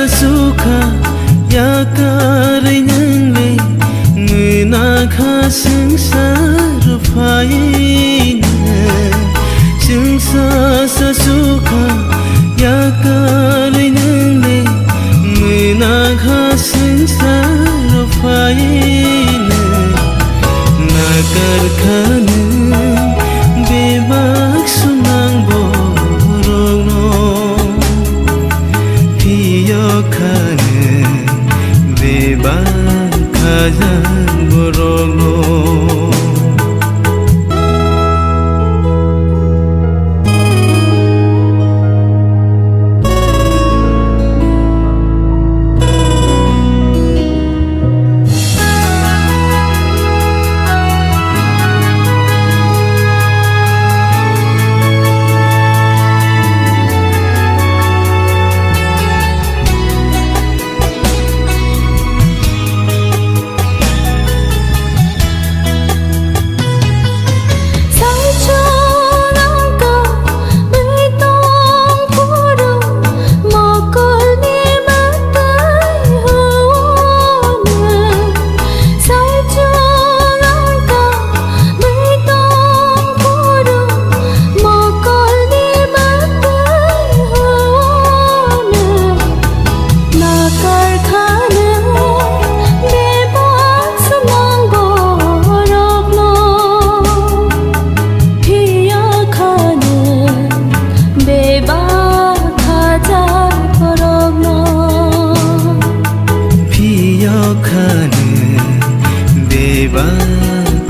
suka yakarai nangle nguna kha sangsar phaina singsa suka yakarai nangle nguna kha sangsar phaina nakar khana bebak sunang borogno piyo khana bebak khazan borogno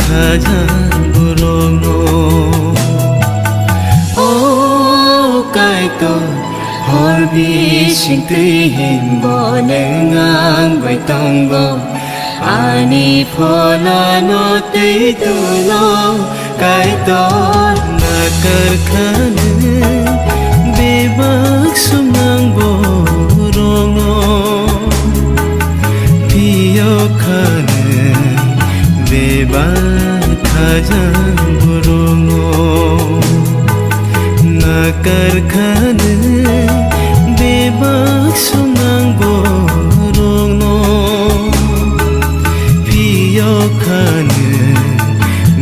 khazan borogno o kai to hor bi sing tin bonengang bai tong go ani phola no te tu lo kai to nakar khana bebak sumang borogno piyo khana bebak khazan borogno nakar khana bebak sunang borogno piyo khana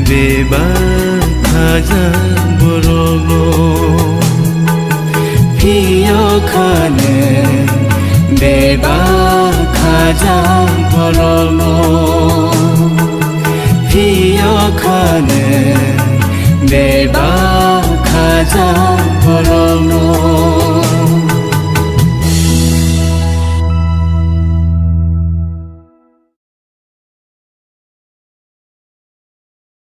bebak khazan borogno piyo khana bebak khazan borogno piyo khana bebak khazan